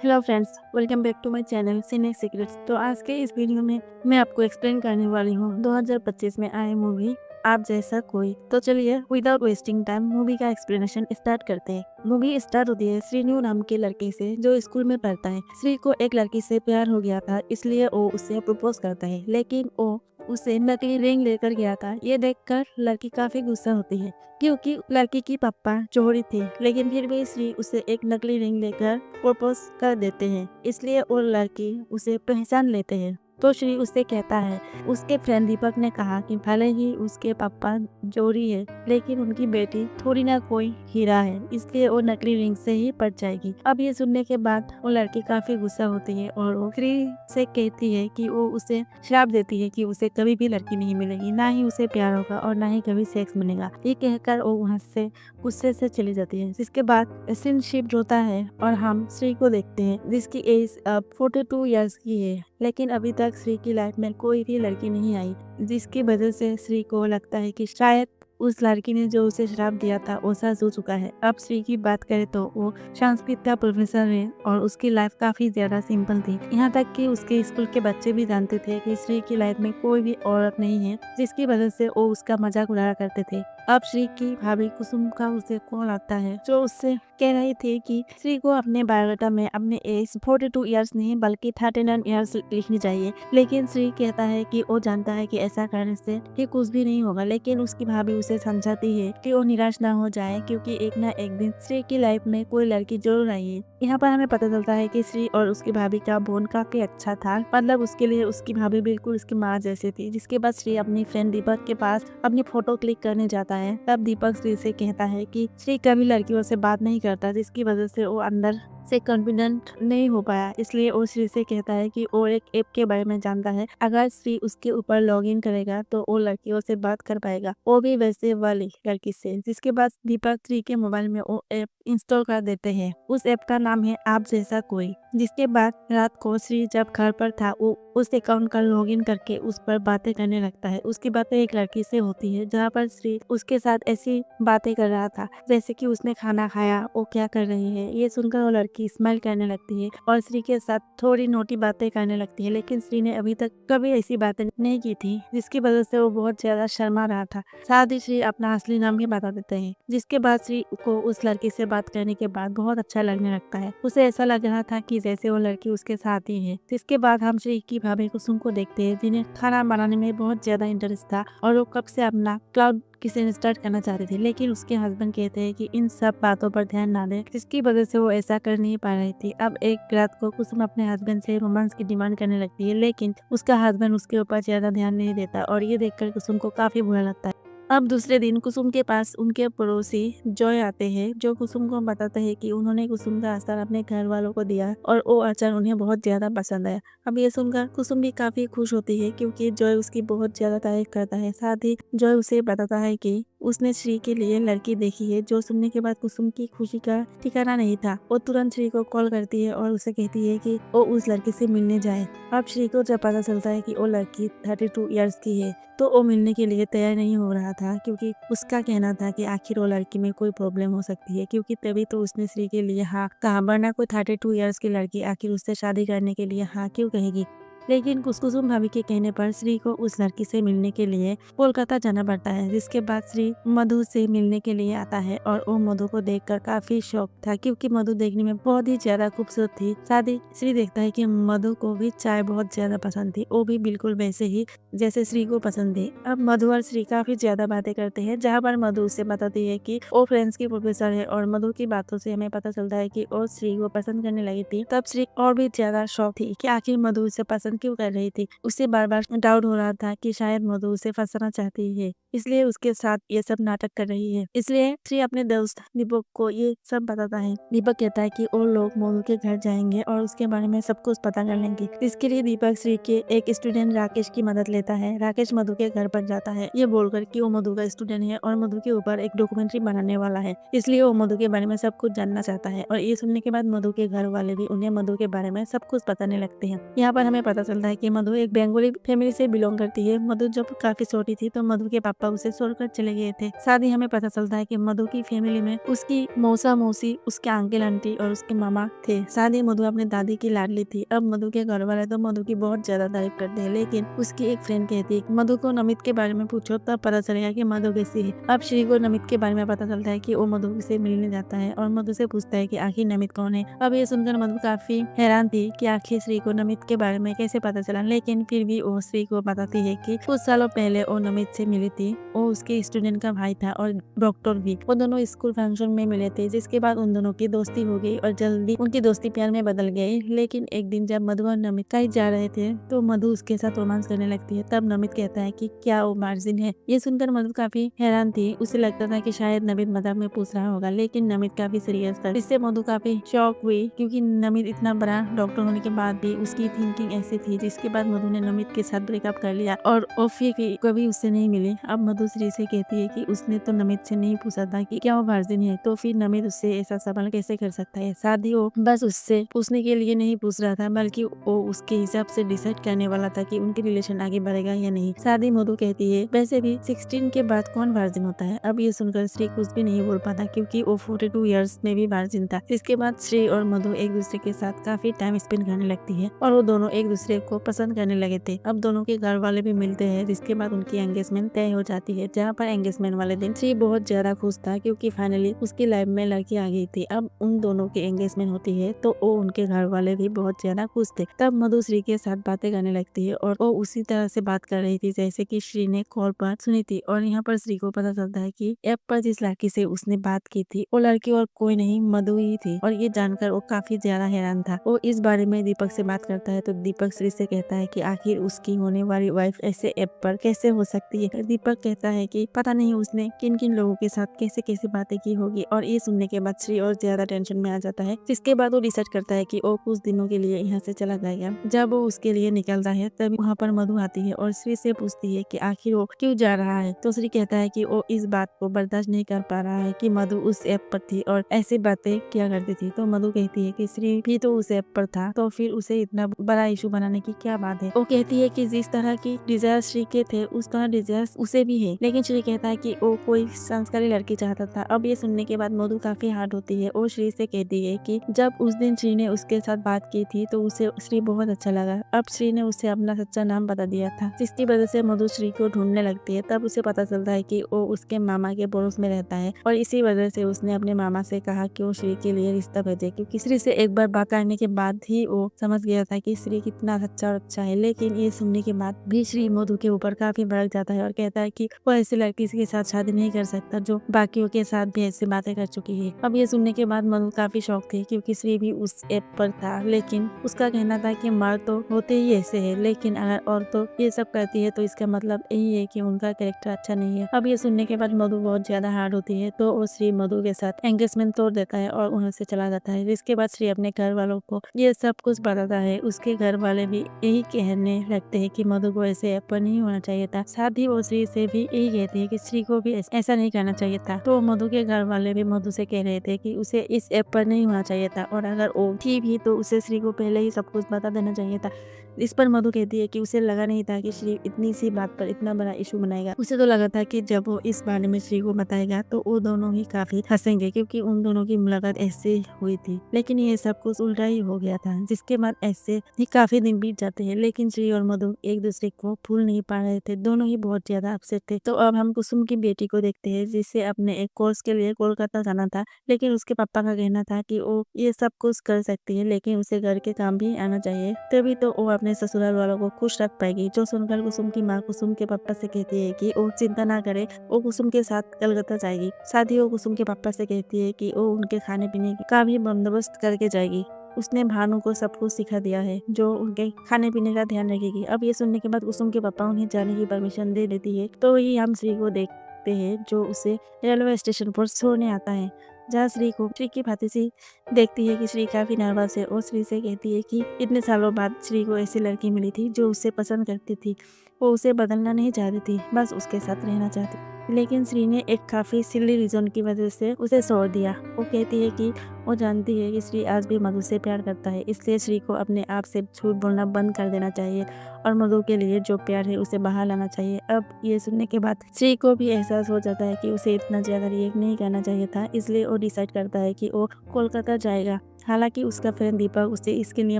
Hello friends, welcome back to my channel Cine Secrets. तो आज के इस वीडियो में मैं आपको एक्सप्लेन करने वाली हूँ 2025 में आए मूवी आप जैसा कोई। तो चलिए विदाउट वेस्टिंग टाइम मूवी का एक्सप्लेनेशन स्टार्ट करते हैं। मूवी स्टार्ट होती है श्रीनु नाम के लड़के से जो स्कूल में पढ़ता है। श्री को एक लड़की से प्यार हो गया था, इसलिए वो उसे प्रपोज करता है, लेकिन वो उसे नकली रिंग लेकर गया था। ये देखकर लड़की काफी गुस्सा होती है क्योंकि लड़की की पापा चोरी थे, लेकिन फिर भी श्री उसे एक नकली रिंग लेकर प्रपोज कर देते हैं, इसलिए वो लड़की उसे पहचान लेते हैं। तो श्री उससे कहता है उसके फ्रेंड दीपक ने कहा कि भले ही उसके पापा चोरी है, लेकिन उनकी बेटी थोड़ी ना कोई हीरा है, इसलिए वो नकली रिंग से ही पट जाएगी। अब ये सुनने के बाद वो लड़की काफी गुस्सा होती है और वो श्री से कहती है कि वो उसे श्राप देती है कि उसे कभी भी लड़की नहीं मिलेगी, ना ही उसे प्यार होगा और ना ही कभी सेक्स मिलेगा। ये कहकर वो वहाँ से गुस्से से चली जाती है। जिसके बाद सीन शिफ्ट होता है और हम श्री को देखते हैं जिसकी एज अब 42 इयर्स की है, लेकिन अभी तक श्री की लाइफ में कोई भी लड़की नहीं आई, जिसकी वजह से श्री को लगता है कि शायद उस लड़की ने जो उसे श्राप दिया था वो सच हो चुका है। अब श्री की बात करें तो वो संस्कृत का प्रोफेसर है और उसकी लाइफ काफी ज्यादा सिंपल थी। यहाँ तक कि उसके स्कूल के बच्चे भी जानते थे कि श्री की लाइफ में कोई भी औरत नहीं है, जिसकी वजह से वो उसका मजाक उड़ाया करते थे। अब श्री की भाभी कुसुम का उसे कॉल आता है जो उससे कह रही थी कि श्री को अपने बायोडाटा में अपने एज 42 इयर्स नहीं बल्कि 39 इयर्स लिखनी चाहिए, लेकिन श्री कहता है कि वो जानता है कि ऐसा करने से कि कुछ भी नहीं होगा, लेकिन उसकी भाभी उसे समझाती है कि वो निराश ना हो जाए क्योंकि एक ना एक दिन श्री की लाइफ में कोई लड़की जरूर आई है। यहाँ पर हमें पता चलता है कि श्री और उसकी भाभी का बॉन्ड काफी अच्छा था, मतलब उसके लिए उसकी भाभी बिल्कुल उसकी माँ जैसी थी। जिसके बाद श्री अपनी फ्रेंड दीपक के पास अपनी फोटो क्लिक करने जाता है। तब दीपक श्री से कहता है कि श्री कभी लड़कियों से बात नहीं करता, जिसकी वजह से वो अंदर से कॉन्फिडेंट नहीं हो पाया, इसलिए वो श्री से कहता है कि वो एक ऐप के बारे में जानता है, अगर श्री उसके ऊपर लॉग इन करेगा तो वो लड़कियों से बात कर पाएगा, वो भी वैसे वाली लड़की से। जिसके बाद दीपक श्री के मोबाइल में वो ऐप इंस्टॉल कर देते हैं। उस ऐप का नाम है आप जैसा कोई। जिसके बाद रात को श्री जब घर पर था वो उस अकाउंट का लॉगिन करके उस पर बातें करने लगता है। उसकी बातें एक लड़की से होती है जहाँ पर श्री उसके साथ ऐसी बातें कर रहा था जैसे कि उसने खाना खाया, वो क्या कर रही है। ये सुनकर वो लड़की स्माइल करने लगती है और श्री के साथ थोड़ी नोटी बातें करने लगती है, लेकिन श्री ने अभी तक कभी ऐसी बातें नहीं की थी, जिसकी वजह से वो बहुत ज्यादा शर्मा रहा था। साथ ही श्री अपना असली नाम भी बता देते हैं। जिसके बाद श्री को उस लड़की से बात करने के बाद बहुत अच्छा लगने लगता है। उसे ऐसा लग रहा था कि जैसे वो लड़की उसके साथ ही है। जिसके बाद हम श्री की भाभी कुसुम को देखते हैं जिन्हें खाना बनाने में बहुत ज्यादा इंटरेस्ट था और वो कब से अपना क्लाउड किचन स्टार्ट करना चाहती थी, लेकिन उसके हस्बैंड कहते हैं कि इन सब बातों पर ध्यान ना दे, जिसकी वजह से वो ऐसा कर नहीं पा रही थी। अब एक रात को कुसुम अपने हस्बैंड से रोमांस की डिमांड करने लगती है, लेकिन उसका हस्बैंड उसके ऊपर ज्यादा ध्यान नहीं देता और ये देखकर कुसुम को काफी बुरा लगता है। अब दूसरे दिन कुसुम के पास उनके पड़ोसी जॉय आते हैं जो कुसुम को बताते हैं कि उन्होंने कुसुम का अचार अपने घर वालों को दिया और वो अचार उन्हें बहुत ज्यादा पसंद आया। अब ये सुनकर कुसुम भी काफी खुश होती है क्योंकि जॉय उसकी बहुत ज्यादा तारीफ करता है। साथ ही जॉय उसे बताता है कि उसने श्री के लिए लड़की देखी है। जो सुनने के बाद कुसुम की खुशी का ठिकाना नहीं था। वो तुरंत श्री को कॉल करती है और उसे कहती है कि वो उस लड़की से मिलने जाए। अब श्री को जब पता चलता है कि वो लड़की 32 इयर्स की है तो वो मिलने के लिए तैयार नहीं हो रहा था, क्योंकि उसका कहना था कि आखिर वो लड़की में कोई प्रॉब्लम हो सकती है, क्योंकि तभी तो उसने श्री के लिए हाँ कहा, वरना कोई 32 इयर्स की लड़की आखिर उससे शादी करने के लिए हाँ क्यों कहेगी। लेकिन कुसुम भाभी के कहने पर श्री को उस लड़की से मिलने के लिए कोलकाता जाना पड़ता है। जिसके बाद श्री मधु से मिलने के लिए आता है और वो मधु को देखकर काफी शौक था क्योंकि मधु देखने में बहुत ही ज्यादा खूबसूरत थी। साथ ही श्री देखता है कि मधु को भी चाय बहुत ज्यादा पसंद थी, वो भी बिल्कुल वैसे ही जैसे श्री को पसंद थी। अब मधु और श्री काफी ज्यादा बातें करते हैं, जहाँ पर मधु उससे बताती है कि वो फ्रेंड्स की प्रोफेसर है और मधु की बातों से हमें पता चलता है कि वो श्री को पसंद करने लगी थी। तब श्री और भी ज्यादा शौक थी कि आखिर मधु उसे पसंद क्यों कर रही थी। उसे बार बार डाउट हो रहा था कि शायद मधु उसे फंसाना चाहती है, इसलिए उसके साथ ये सब नाटक कर रही है। इसलिए श्री अपने दोस्त दीपक को ये सब बताता है। दीपक कहता है कि वो लोग मधु के घर जाएंगे और उसके बारे में सब कुछ पता कर लेंगे। इसके लिए दीपक श्री के एक स्टूडेंट राकेश की मदद लेता है। राकेश मधु के घर पर जाता है ये बोलकर कि वो मधु का स्टूडेंट है और मधु के ऊपर एक डॉक्यूमेंट्री बनाने वाला है, इसलिए वो मधु के बारे में सब कुछ जानना चाहता है। और ये सुनने के बाद मधु के घर वाले भी उन्हें मधु के बारे में सब कुछ बताने लगते हैं। यहाँ पर हमें पता पता चलता है कि मधु एक बंगाली फैमिली से बिलोंग करती है। मधु जब काफी छोटी थी तो मधु के पापा उसे छोड़कर चले गए थे। साथ ही हमें पता चलता है कि मधु की फैमिली में उसकी मौसा मौसी, उसके अंकल आंटी और उसके मामा थे। साथ ही मधु अपने दादी की लाडली थी। अब मधु के घर वाले तो मधु की बहुत ज्यादा तारीफ करते हैं, लेकिन उसकी एक फ्रेंड कहती है मधु को नमित के बारे में पूछो, तब पता चलेगा कि मधु कैसी है। अब श्री को नमित के बारे में पता चलता है कि वो मधु से मिलने जाता है और मधु से पूछता है कि आखिर नमित कौन है। अब ये सुनकर मधु काफी हैरान थी कि आखिर श्री को नमित के बारे में कैसे पता चला, लेकिन फिर भी वो श्री को बताती है कि कुछ सालों पहले वो नमित से मिली थी। वो उसके स्टूडेंट का भाई था और डॉक्टर भी। वो दोनों स्कूल फंक्शन में मिले थे, जिसके बाद उन दोनों की दोस्ती हो गई और जल्दी उनकी दोस्ती प्यार में बदल गई। लेकिन एक दिन जब मधु और नमित कहीं जा रहे थे तो मधु उसके साथ रोमांस करने लगती है। तब नमित कहता है कि क्या वो मार्जिन है। ये सुनकर मधु काफी हैरान थी। उसे लगता था कि शायद नमित मजाक में पूछ रहा होगा, लेकिन नमित काफी सीरियस था। इससे मधु काफी शॉक हुई, क्योंकि नमित इतना बड़ा डॉक्टर होने के बाद भी उसकी थिंकिंग ऐसी थी। जिसके बाद मधु ने नमित के साथ ब्रेकअप कर लिया और वो फिर कभी उससे नहीं मिली। अब मधु श्री से कहती है कि उसने तो नमित से नहीं पूछा था कि क्या वो वर्जिन है, तो फिर नमित उससे ऐसा सवाल कैसे कर सकता है। साथ ही वो बस उससे पूछने के लिए नहीं पूछ रहा था, बल्कि वो उसके हिसाब से डिसाइड करने वाला था कि उनकी रिलेशन आगे बढ़ेगा या नहीं। शादी मधु कहती है वैसे भी 16 के बाद कौन वर्जिन होता है। अब ये सुनकर श्री कुछ भी नहीं बोल पाता, क्योंकि वो 42 इयर्स में भी वर्जिन था। इसके बाद श्री और मधु एक दूसरे के साथ काफी टाइम स्पेंड करने लगती है और वो दोनों एक दूसरे को पसंद करने लगे थे। अब दोनों के घर वाले भी मिलते हैं, जिसके बाद उनकी एंगेजमेंट तय हो जाती है। जहाँ पर एंगेजमेंट वाले दिन श्री बहुत ज्यादा खुश था, क्योंकि फाइनली उसकी लाइफ में लड़की आ गई थी। अब उन दोनों की एंगेजमेंट होती है तो वो उनके घर वाले भी बहुत ज्यादा खुश थे। तब मधु श्री के साथ बातें करने लगती है और वो उसी तरह से बात कर रही थी जैसे कि श्री ने कॉल पर सुनी थी। और यहाँ पर श्री को पता चलता है कि ऐप पर जिस लड़की से उसने बात की थी वो लड़की और कोई नहीं मधु ही थी। और ये जानकर वो काफी ज्यादा हैरान था। वो इस बारे में दीपक से बात करता है तो दीपक श्री से कहता है कि आखिर उसकी होने वाली वाइफ ऐसे ऐप पर कैसे हो सकती है। दीपक कहता है कि पता नहीं उसने किन किन लोगों के साथ कैसे कैसे बातें की होगी। और ये सुनने के बाद श्री और ज्यादा टेंशन में आ जाता है, जिसके बाद वो डिसाइड करता है कि वो कुछ दिनों के लिए यहाँ से चला जाएगा। जब वो उसके लिए निकलता है तब वहाँ पर मधु आती है और श्री से पूछती है कि आखिर वो क्यों जा रहा है। तो श्री कहता है कि वो इस बात को बर्दाश्त नहीं कर पा रहा है कि मधु उस ऐप पर थी और ऐसी बातें किया करती थी। तो मधु कहती है कि श्री भी तो उस ऐप पर था, तो फिर उसे इतना बड़ा इशू बनाने की क्या बात है। वो कहती है कि जिस तरह की डिजायर श्री के थे उस तरह डिजायर उसे भी है, लेकिन श्री कहता है कि वो कोई संस्कारी लड़की चाहता था। अब ये सुनने के बाद मधु काफी हार्ड होती है और श्री से कहती है कि जब उस दिन श्री ने उसके साथ बात की थी तो उसे श्री बहुत अच्छा लगा। अब श्री ने उसे अपना सच्चा नाम बता दिया था, जिसकी वजह से मधु श्री को ढूंढने लगती है। तब उसे पता चलता है कि वो उसके मामा के पड़ोस में रहता है और इसी वजह से उसने अपने मामा से कहा कि वो श्री के लिए रिश्ता भेजे, क्योंकि श्री से एक बार बात करने के बाद ही वो समझ गया था कि श्री कितना सच्चा और अच्छा है। लेकिन ये सुनने के बाद भी श्री मधु के ऊपर काफी भड़क जाता है और कहता है कि वो ऐसी लड़की के साथ शादी नहीं कर सकता जो बाकियों के साथ भी ऐसी बातें कर चुकी है। अब ये सुनने के बाद मधु काफी शौक थी, क्योंकि श्री भी उस ऐप पर था। लेकिन उसका कहना था कि मर्द तो होते ही ऐसे है, लेकिन अगर औरतें ये सब करती है तो इसका मतलब यही है कि उनका कैरेक्टर अच्छा नहीं है। अब ये सुनने के बाद मधु बहुत ज्यादा हार्ड होती है, तो वो श्री मधु के साथ एंगेजमेंट तोड़ देता है और वहाँ से चला जाता है। जिसके बाद श्री अपने घर वालों को ये सब कुछ बताता है। उसके घर वाले भी यही कहने लगते हैं कि मधु को ऐसे ऐप पर नहीं होना चाहिए था। साथ ही वो श्री से भी यही कहती है कि श्री को भी ऐसा नहीं करना चाहिए था। तो मधु के घर वाले भी मधु से कह रहे थे कि उसे इस ऐप पर नहीं होना चाहिए था, और अगर वो थी भी तो उसे श्री को पहले ही सब कुछ बता देना चाहिए था। इस पर मधु कहती है कि उसे लगा नहीं था कि श्री इतनी सी बात पर इतना बड़ा इशू बनाएगा। उसे तो लगा था कि जब वो इस बारे में श्री को बताएगा तो वो दोनों ही काफी हंसेंगे, क्योंकि उन दोनों की मुलाकात ऐसे हुई थी। लेकिन ये सब कुछ उल्टा ही हो गया था। जिसके बाद ऐसे ही काफी दिन बीत जाते हैं, लेकिन श्री और मधु एक दूसरे को भूल नहीं पा रहे थे। दोनों ही बहुत ज्यादा अपसेट थे। तो अब हम कुसुम की बेटी को देखते हैं, जिसे अपने एक कोर्स के लिए कोलकाता जाना था। लेकिन उसके पापा का कहना था कि वो ये सब कुछ कर सकती है, लेकिन उसे घर के काम भी आना चाहिए, तभी तो वो अपने ससुराल वालों को खुश रख पाएगी। जो सुनकर कुसुम की माँ कुसुम के पापा से कहती है कि वो चिंता ना करे, वो कुसुम के साथ कलकत्ता जाएगी। साथ ही वो कुसुम के पापा से कहती है कि वो उनके खाने पीने का भी बंदोबस्त करके जाएगी। उसने भानु को सब कुछ सिखा दिया है, जो उनके खाने पीने का ध्यान रखेगी। अब ये सुनने के बाद कुसुम के पापा उन्हें जाने की परमिशन दे देती है। तो ये हम श्री को देखते हैं, जो उसे रेलवे स्टेशन पर छोड़ने आता है, जहाँ श्री की भांति सी देखती है कि श्री काफी नर्वस है और श्री से कहती है कि इतने सालों बाद श्री को ऐसी लड़की मिली थी जो उसे पसंद करती थी। वो उसे बदलना नहीं चाहती थी, बस उसके साथ रहना चाहती। लेकिन श्री ने एक काफ़ी सिली रीज़न की वजह से उसे छोड़ दिया। वो कहती है कि वो जानती है कि श्री आज भी मधु से प्यार करता है, इसलिए श्री को अपने आप से झूठ बोलना बंद कर देना चाहिए और मधु के लिए जो प्यार है उसे बाहर लाना चाहिए। अब ये सुनने के बाद श्री को भी एहसास हो जाता है कि उसे इतना ज़्यादा रिएक्ट नहीं करना चाहिए था, इसलिए वो डिसाइड करता है कि वो कोलकाता जाएगा। हालांकि उसका फ्रेंड दीपक उसे इसके लिए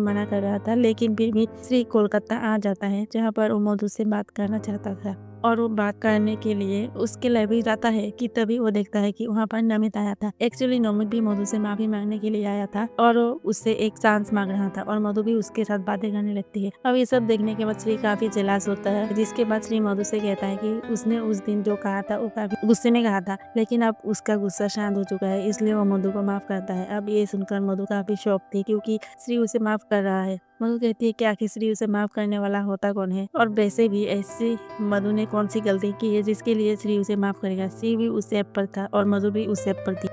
मना कर रहा था, लेकिन फिर भी श्री कोलकाता आ जाता है, जहाँ पर वो मधु से बात करना चाहता था और वो बात करने के लिए उसके लाइब्रेरी जाता है कि तभी वो देखता है कि वहाँ पर नमित आया था। एक्चुअली नमित भी मधु से माफी मांगने के लिए आया था और वो उससे एक चांस मांग रहा था और मधु भी उसके साथ बातें करने लगती है। अब ये सब देखने के बाद श्री काफी जेलस होता है, जिसके बाद श्री मधु से कहता है कि उसने उस दिन जो कहा था वो काफी गुस्से में कहा था, लेकिन अब उसका गुस्सा शांत हो चुका है, इसलिए वो मधु को माफ करता है। अब ये सुनकर मधु काफी शॉक थी, क्योंकि श्री उसे माफ कर रहा है। मधु कहती है कि आखिर श्री उसे माफ करने वाला होता कौन है, और वैसे भी ऐसी मधु ने कौन सी गलती की है जिसके लिए श्री उसे माफ करेगा। श्री भी उस ऐप पर था और मधु भी उस ऐप पर थी,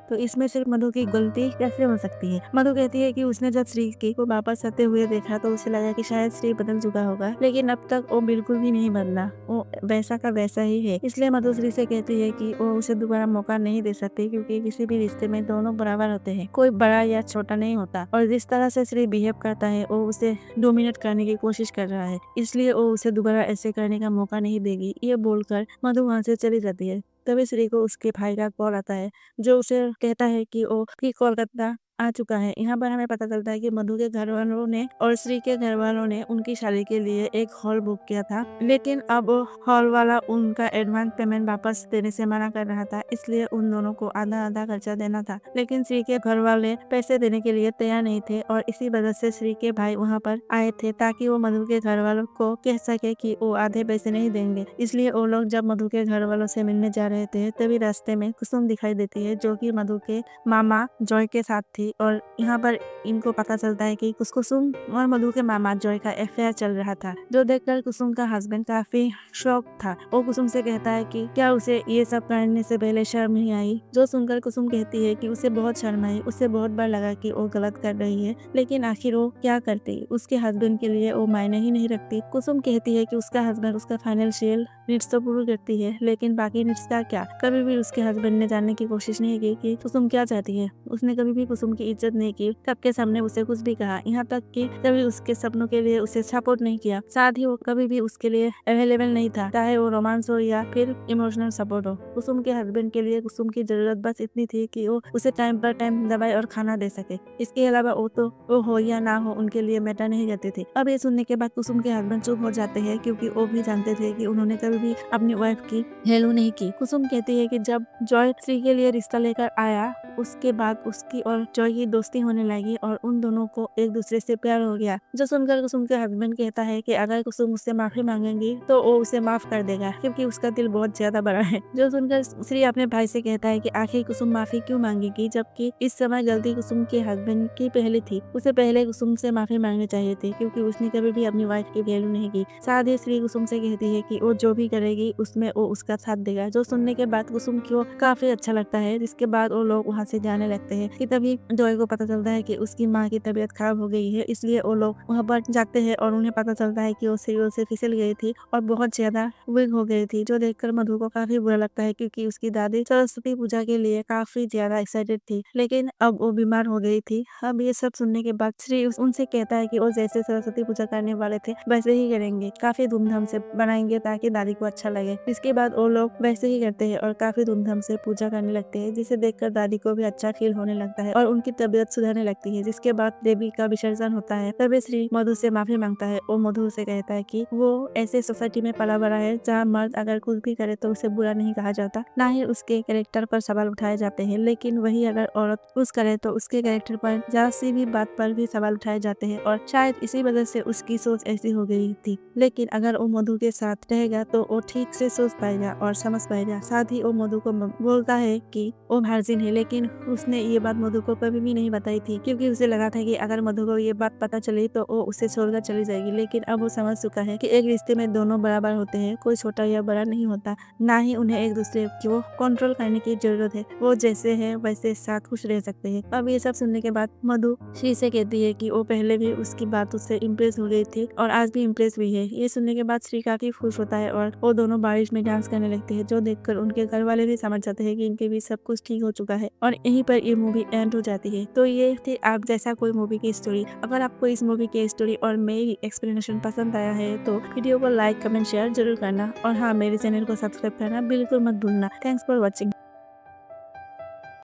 तो इसमें सिर्फ मधु की गलती कैसे हो सकती है। मधु कहती है कि उसने जब श्री को वापस आते हुए देखा तो उसे लगा कि शायद श्री बदल चुका होगा, लेकिन अब तक वो बिल्कुल भी नहीं बदला, वो वैसा का वैसा ही है। इसलिए मधु श्री से कहती है कि वो उसे दोबारा मौका नहीं दे सकती, क्योंकि किसी भी रिश्ते में दोनों बराबर होते हैं, कोई बड़ा या छोटा नहीं होता। और जिस तरह से श्री बिहेव करता है वो उसे डोमिनेट करने की कोशिश कर रहा है, इसलिए वो उसे दोबारा ऐसे करने का मौका नहीं देगी। ये बोलकर मधु वहाँ से चली जाती है। तभी श्री को उसके भाई का कॉल आता है, जो उसे कहता है कि वो कोलकाता आ चुका है। यहाँ पर हमें पता चलता है कि मधु के घर वालों ने और श्री के घर वालों ने उनकी शादी के लिए एक हॉल बुक किया था, लेकिन अब हॉल वाला उनका एडवांस पेमेंट वापस देने से मना कर रहा था, इसलिए उन दोनों को आधा आधा खर्चा देना था। लेकिन श्री के घर वाले पैसे देने के लिए तैयार नहीं थे और इसी वजह से श्री के भाई वहाँ पर आए थे, ताकि वो मधु के घर वालों को कह सके कि वो आधे पैसे नहीं देंगे। इसलिए वो लोग जब मधु के घर वालों से मिलने जा रहे थे, तभी रास्ते में कुसुम दिखाई देती है, जो कि मधु के मामा जॉय के साथ थी। और यहाँ पर इनको पता चलता है कि कुसुम और मधु के मामा जॉय का अफेयर चल रहा था, जो देखकर कुसुम का हस्बैंड काफी शॉक था। वो कुसुम से कहता है कि क्या उसे ये सब करने से पहले शर्म नहीं आई, जो सुनकर कुसुम कहती है कि उसे बहुत शर्म आई, उसे बहुत बार लगा कि वो गलत कर रही है, लेकिन आखिर वो क्या करती, उसके हस्बैंड के लिए वो मायने ही नहीं रखती। कुसुम कहती है कि उसका हस्बैंड उसका फाइनेंशियल नीड्स तो पूरी करती है, लेकिन बाकी नीड्स का क्या। कभी भी उसके हस्बैंड ने जानने की कोशिश नहीं की कि कुसुम क्या चाहती है। उसने कभी भी कुसुम की इज्जत नहीं की, सबके सामने उसे कुछ भी कहा, यहाँ तक कि कभी उसके सपनों के लिए उसे सपोर्ट नहीं किया। साथ ही वो कभी भी उसके लिए अवेलेबल नहीं था, चाहे वो रोमांस हो या फिर इमोशनल सपोर्ट हो। कुसुम के हस्बैंड के लिए कुसुम की जरूरत बस इतनी थी कि वो उसे टाइम पर टाइम दवाई और खाना दे सके। इसके अलावा वो हो या ना हो उनके लिए मैटर नहीं करती थी। अब ये सुनने के बाद कुसुम के हस्बैंड चुप हो जाते हैं, क्योंकि वो भी जानते थे कि उन्होंने कभी भी अपनी वाइफ की हेल्प नहीं की। कुसुम कहती है कि जब जॉय श्री के लिए रिश्ता लेकर आया, उसके बाद उसकी और जॉय की दोस्ती होने लगी और उन दोनों को एक दूसरे से प्यार हो गया। जो सुनकर कुसुम के हस्बैंड कहता है कि अगर कुसुम उससे माफी मांगेगी तो वो उसे माफ कर देगा, क्योंकि उसका दिल बहुत ज्यादा बड़ा है। जो सुनकर श्री अपने भाई से कहता है कि आखिर कुसुम माफी क्यों मांगेगी, जबकि इस समय गलती कुसुम के हस्बैंड की पहले थी। उसे पहले कुसुम से माफी मांगनी चाहिए थी, क्योंकि उसने कभी भी अपनी वाइफ की वैल्यू नहीं की। साथ ही श्री कुसुम से कहती है कि वो जो भी करेगी उसमें वो उसका साथ देगा। जो सुनने के बाद कुसुम को काफी अच्छा लगता है, जिसके बाद वो लोग वहाँ से जाने लगते हैं कि तभी जॉय को पता चलता है कि उसकी माँ की तबीयत खराब हो गई है, इसलिए वो लोग वहाँ पर जाते हैं और उन्हें पता चलता है कि वो सीढ़ियों से फिसल गई थी और बहुत ज्यादा वीक हो गई थी, जो देखकर मधु को काफी बुरा लगता है, क्योंकि उसकी दादी सरस्वती पूजा के लिए काफी ज्यादा एक्साइटेड थी, लेकिन अब वो बीमार हो गई थी। अब ये सब सुनने के बाद श्री उनसे कहता है कि वो जैसे सरस्वती पूजा करने वाले थे वैसे ही करेंगे, काफी धूमधाम से बनाएंगे ताकि दादी को अच्छा लगे। इसके बाद वो लोग वैसे ही करते हैं और काफी धूमधाम से पूजा करने लगते हैं, जिसे देखकर दादी को भी अच्छा फील होने लगता है और उनकी तबीयत सुधरने लगती है। जिसके बाद देवी का विसर्जन होता है। तभी श्री मधु से माफी मांगता है और मधु से कहता है कि वो ऐसे सोसाइटी में पला बड़ा है जहाँ मर्द अगर कुछ भी करे तो उसे बुरा नहीं कहा जाता, ना ही उसके कैरेक्टर पर सवाल उठाए जाते हैं, लेकिन वही अगर औरत कुछ करे तो उसके कैरेक्टर पर जरा सी भी बात पर भी सवाल उठाए जाते हैं, और शायद इसी वजह से उसकी सोच ऐसी हो गई थी। लेकिन अगर वो मधु के साथ रहेगा तो वो ठीक से सोच पाएगा और समझ पाएगा। साथ ही वो मधु को बोलता है कि वो वर्जिन है, लेकिन उसने ये बात मधु को कभी कभी भी नहीं बताई थी, क्योंकि उसे लगा था कि अगर मधु को ये बात पता चली तो वो उसे छोड़कर चली जाएगी। लेकिन अब वो समझ चुका है कि एक रिश्ते में दोनों बराबर होते हैं, कोई छोटा या बड़ा नहीं होता, ना ही उन्हें एक दूसरे को कंट्रोल करने की जरूरत है। वो जैसे है वैसे साथ खुश रह सकते हैं। अब ये सब सुनने के बाद मधु श्री से कहती है कि वो पहले भी उसकी बातों से इम्प्रेस हो गई थी और आज भी इम्प्रेस हुई है। ये सुनने के बाद श्री काफी खुश होता है और वो दोनों बारिश में डांस करने लगते हैं, जो देखकर उनके घर वाले भी समझ जाते हैं कि इनके बीच सब कुछ ठीक हो चुका है और यहीं पर ये मूवी एंड हो जाती है। तो ये थी आप जैसा कोई मूवी की स्टोरी। अगर आपको इस मूवी की स्टोरी और मेरी एक्सप्लेनेशन पसंद आया है तो वीडियो को लाइक कमेंट शेयर जरूर करना और हाँ, मेरे चैनल को सब्सक्राइब करना बिल्कुल मत भूलना। Thanks for watching.